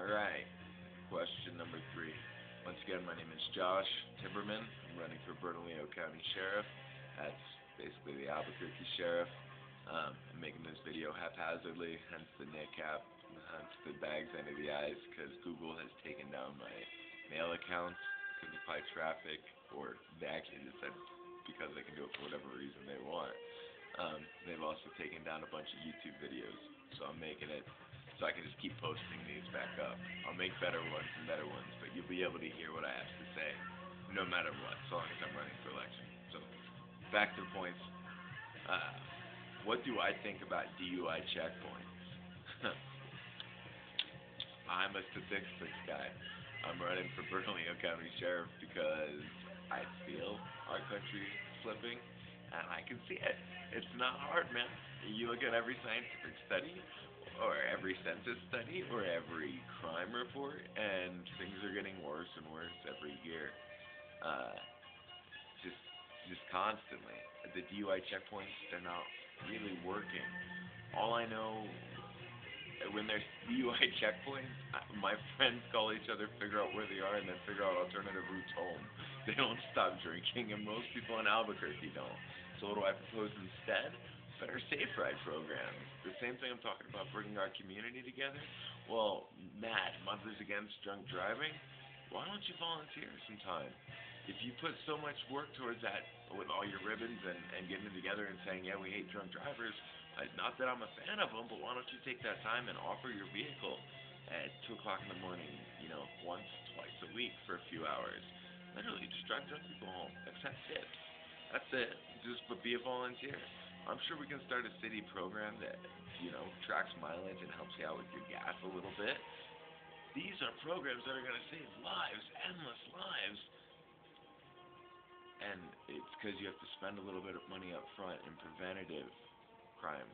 Alright, question number 3. Once again, my name is Josh Timberman. I'm running for Bernalillo County Sheriff. That's basically the Albuquerque Sheriff. I'm making this video haphazardly, hence the kneecap, hence the bags under the eyes, because Google has taken down my mail accounts because of high traffic, or they actually just said because they can do it for whatever reason they want. They've also taken down a bunch of YouTube videos, so I'm making it so I can just keep posting these back up. I'll make better ones, but you'll be able to hear what I have to say, no matter what, as long as I'm running for election. So, back to the points. What do I think about DUI checkpoints? I'm a statistics guy. I'm running for Bernalillo County Sheriff because I feel our country is slipping, and I can see it. It's not hard, man. You look at every scientific study, or every census study, or every crime report, and things are getting worse and worse every year. Uh, just, just constantly. The DUI checkpoints, they're not really working. All I know, when there's DUI checkpoints, my friends call each other, figure out where they are, and then figure out alternative routes home. They don't stop drinking, and most people in Albuquerque don't. So what do I propose instead? Better safe ride programs. The same thing I'm talking about, bringing our community together. Well, Matt, Mothers Against Drunk Driving, why don't you volunteer some time? If you put so much work towards that with all your ribbons and getting together and saying, yeah, we hate drunk drivers, not that I'm a fan of them, but why don't you take that time and offer your vehicle at 2 o'clock in the morning, once, twice a week for a few hours. Literally, just drive drunk people home. Accept tips. That's it. Just be a volunteer. I'm sure we can start a city program that, tracks mileage and helps you out with your gas a little bit. These are programs that are going to save lives, endless lives. And it's because you have to spend a little bit of money up front in preventative crime,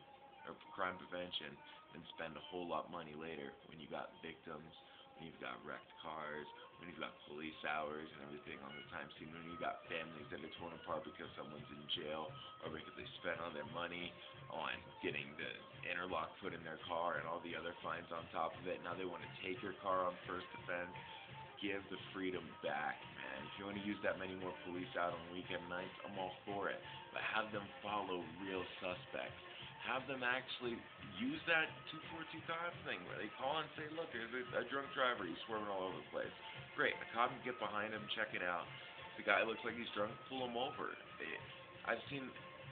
or crime prevention, and spend a whole lot of money later when you got victims, when you've got wrecked cars, when you've got police hours and everything on the time scene, when you've got families that are torn apart because someone's in jail, or because they spent all their money on getting the interlock put in their car and all the other fines on top of it. Now they want to take your car on first offense. Give the freedom back, man. If you want to use that many more police out on weekend nights, I'm all for it. But have them follow real suspects. Have them actually use that 242 cop thing where they call and say, look, there's a drunk driver, he's swerving all over the place. Great, a cop can get behind him, check it out. If the guy looks like he's drunk, pull him over. I've seen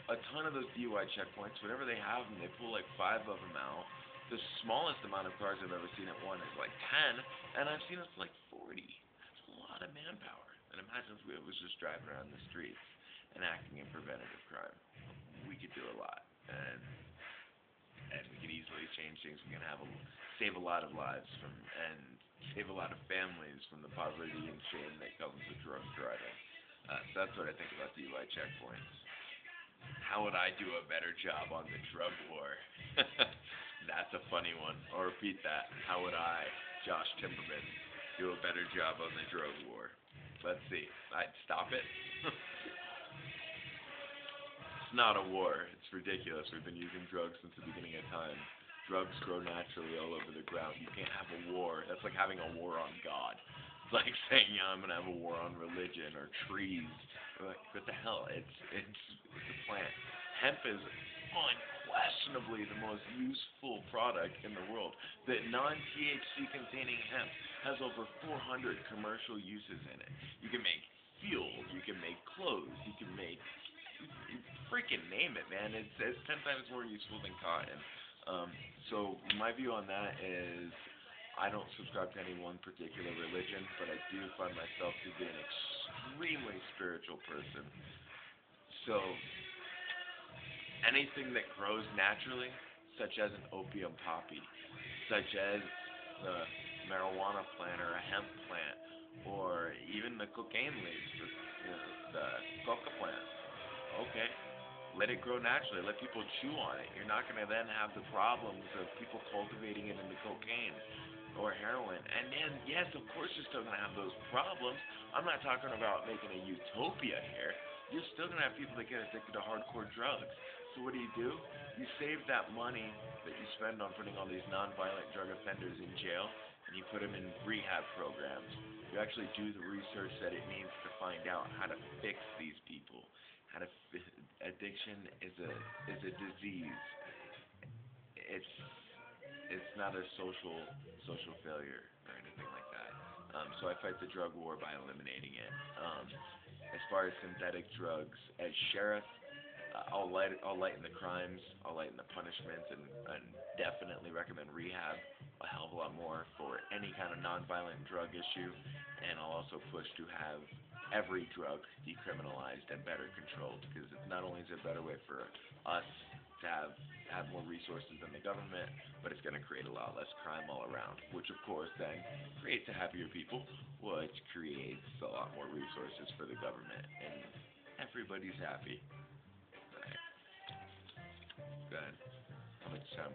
a ton of those DUI checkpoints. Whenever they have them, they pull like 5 of them out. The smallest amount of cars I've ever seen at one is like 10, and I've seen it for like 40. That's a lot of manpower. And imagine if we was just driving around the streets and acting in preventative crime. We could do a lot, and we could easily change things. We can save a lot of lives and save a lot of families from the poverty and shame that comes with drunk driving. So that's what I think about DUI checkpoints. How would I do a better job on the drug war? That's a funny one. I'll repeat that. How would I, Josh Timberman, do a better job on the drug war? Let's see. I'd stop it. It's not a war. It's ridiculous. We've been using drugs since the beginning of time. Drugs grow naturally all over the ground. You can't have a war. That's like having a war on God. It's like saying, I'm going to have a war on religion or trees. Like, what the hell? It's a plant. Hemp is unquestionably the most useful product in the world. The non-THC containing hemp has over 400 commercial uses in it. You can make fuel, you can make clothes, you can make, freaking name it, man. It's 10 times more useful than cotton. So my view on that is I don't subscribe to any one particular religion, but I do find myself to be an extremely spiritual person. So anything that grows naturally, such as an opium poppy, such as the marijuana plant or a hemp plant, or even the cocaine leaves, the coca plant, okay, let it grow naturally. Let people chew on it. You're not going to then have the problems of people cultivating it into cocaine or heroin. And then, yes, of course you're still going to have those problems. I'm not talking about making a utopia here. You're still going to have people that get addicted to hardcore drugs. So what do? You save that money that you spend on putting all these non-violent drug offenders in jail, and and you put them in rehab programs. You actually do the research that it needs to find out how to fix these people. Addiction is a disease. It's it's not a social failure or anything like that. So I fight the drug war by eliminating it. As far as synthetic drugs, as sheriff, I'll lighten the crimes, I'll lighten the punishments, and definitely recommend rehab a hell of a lot more for any kind of nonviolent drug issue. And I'll also push to have every drug decriminalized and better controlled, because it's not only is it a better way for us to have more resources than the government, but it's going to create a lot less crime all around, which of course then creates a happier people, which creates a lot more resources for the government, and everybody's happy. Right. Go ahead. How much time?